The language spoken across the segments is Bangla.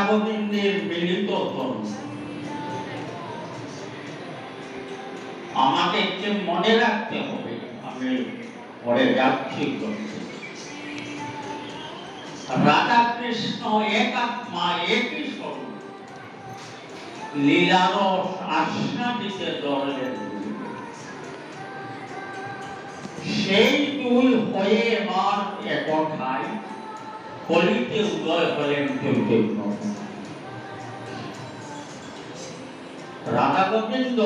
গোবিন্দের মিলিত ধর্ম। আমাদেরকে মনে রাখতে হবে, আমি পরে যাচ্ছি রাধা কৃষ্ণ এক আত্মা, একই স্বরূপ, লীলারস আস্বাদিতে ধরলেন। সেই দুই হয়ে এবার একঠাই কলিতে উদয় হলেন চৈতন্য। রাধা গোবিন্দ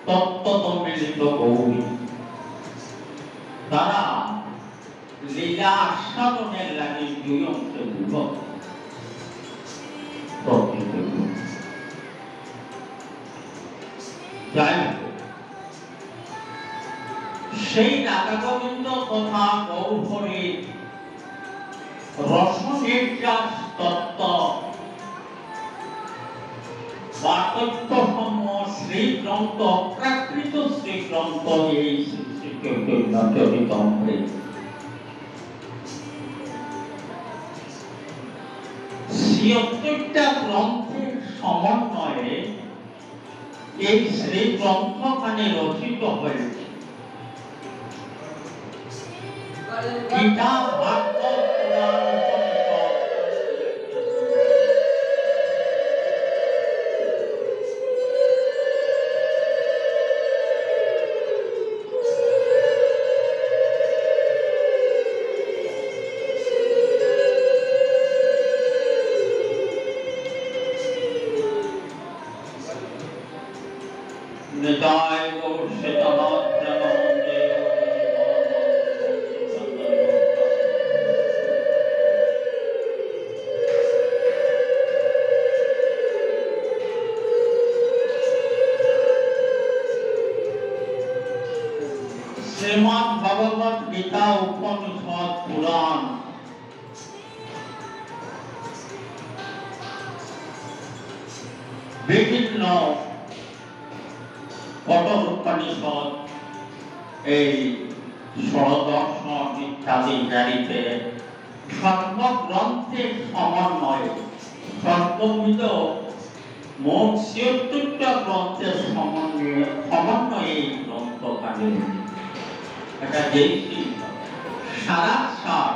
তত্ত্বত মিলিত গৌরী, তারা লীলা আস্বাদনের লাগে দুই অংশে বিভক্ত। যাই হোক, সেই রাধা গোবিন্দ তথা গৌরহরি রসনির্যাস তত্ত্ব বা তত্ত্বসমূহ শ্রীগ্রন্থ, প্রাকৃত শ্রীগ্রন্থ, এই চরিতামৃত ৭৬টা গ্রন্থের সমন্বয়ে এই শ্রীগ্রন্থখানি রচিত হয়েছে। গীতা, ভাগবত, পুরাণ, নিতাই গৌর শ্রীতনাথ প্রেমানন্দে শ্রীমদ্ ভগবত গীতা, উপনিষদ, পুরাণ বিভিন্ন কঠোপনিষদ, এই ষড়দর্শন ইত্যাদি গাড়িতে সর্বগ্রন্থের সমন্বয়ে সর্ববিধ মোট ৭৬টা গ্রন্থের সমন্বয়ে এই গ্রন্থখানি। এটা যেই সারাৎসার,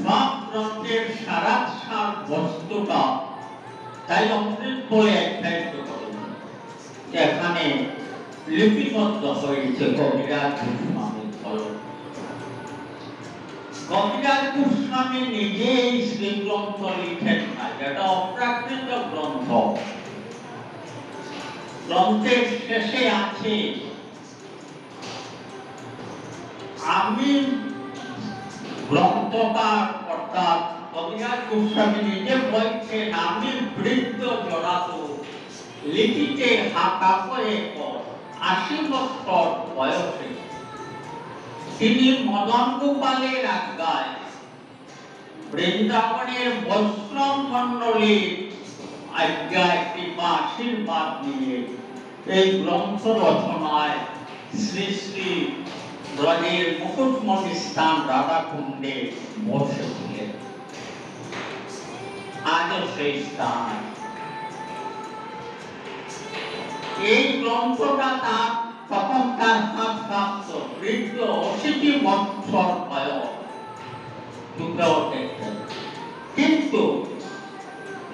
সব গ্রন্থের সারাৎসার বস্তুটা তাই অমৃত বলে আখ্যায়িত করে এখানে লিপিবদ্ধ হয়েছে কবিরাজ গোস্বামীর ফলক। কবিরাজ গোস্বামী নিজে এই শ্রীগ্রন্থ লিখেন না, এটা অপ্রাকৃত গ্রন্থ। গ্রন্থের শেষে আছে, আমি গ্রন্থকার অর্থাৎ কবিরাজ গোস্বামী নিজে বলছেন, আমি বৃদ্ধ জড়াতো লিখিতে হাতা করে ৮০ বছর বয়সে তিনি মদন গোপালের আজ্ঞায় বৃন্দাবনের বৈষ্ণব মণ্ডলীর আজ্ঞায় কৃপা আশীর্বাদ নিয়ে এই গ্রন্থ রচনায় শ্রী শ্রী ব্রজের মুকুটমণি স্থান রাধাকুণ্ডে বসেছিলেন। আজও সেই স্থান। এই গ্রন্থটা তার তখন তার প্রাপ্ত বৃদ্ধ ৮০ বছর বয়স, কিন্তু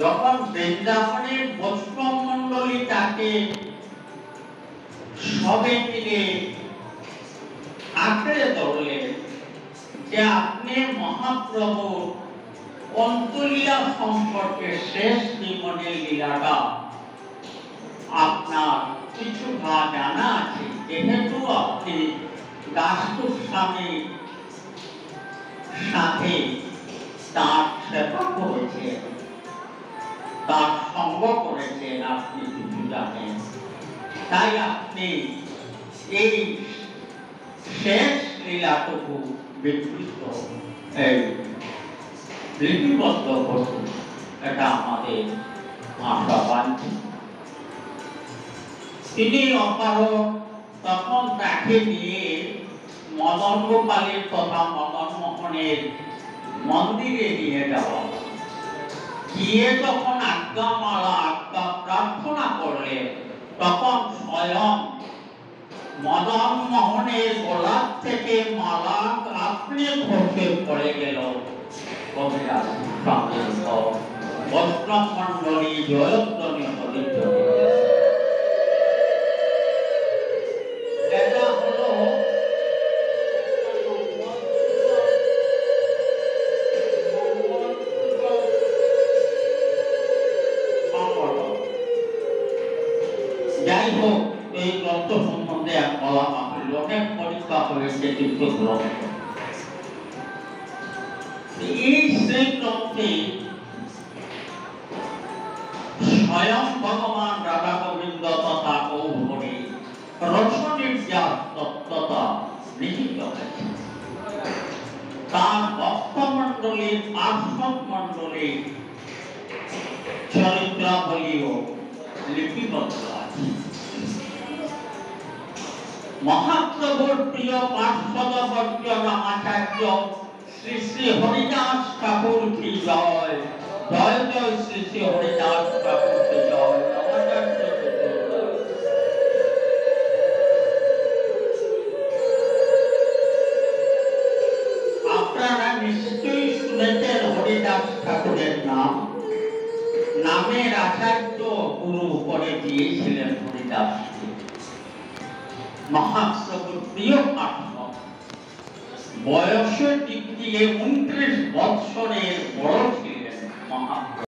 যখন বৃন্দাবনের বৈষ্ণব মণ্ডলী তাকে সবে মিলে আঁকড়ে ধরলেন যে আপনি মহাপ্রভু অন্তলীলা সম্পর্কে শেষ জীবনের লীলাটা আপনার কিছু জানা আছে, যেহেতু আপনি দাস গোস্বামীর সাথে তার সেবা করেছেন, তার সঙ্গ করেছেন, আপনি কিছু জানেন, তাই আপনি এই শেষ লীলাটুকু বিকৃত লিপিবদ্ধ করুন, এটা আমাদের আশা বাঞ্ছিত। তিনি অপারক তখন তাকে নিয়ে মদন গোপালের তথা মদন মোহনের মন্দিরে নিয়ে যাওয়া। গিয়ে যখন আজ্ঞা প্রার্থনা করলেন, তখন স্বয়ং মদন মোহনের গোলাপ থেকে মালা আপনি খসে পড়ে গেল। কবিরাজ বৈষ্ণব মন্ডলী জয়ধ্বনি হরিধ্বনি। এটা হলো যাই হোক, এই গ্রন্থ সম্বন্ধে এক বলা মাত্র অনেক পরীক্ষা হয়েছে কিন্তু গ্রন্থ এই সেই গ্রন্থে স্বয়ং ভগবান রাধা গোবিন্দ তথা গৌহরি রসনির্যাস তত্ত্বতা লিখিত হয়েছে। তার ভক্তমণ্ডলীর পার্শ্বদ মণ্ডলীর চরিত্রাবলীও লিপিবদ্ধ আছে। মহাপ্রভুর প্রিয় পার্শ্বদবর্গ রামাচার্য শ্রী শ্রী হরিদাস ঠাকুর কি জয়, জয় জয় শ্রী শ্রী হরিদাস ঠাকুর কি জয়। আপনারা নিশ্চয়ই শুনেছেন হরিদাস ঠাকুরের নাম। নামের আচার্য গুরু করে দিয়েছিলেন হরিদাসকে। মহাপ্রভুর প্রিয় পার্শ্ব, বয়সের দিক দিয়ে 29 বৎসরের বড় ছিলেন মহাপ্রভু।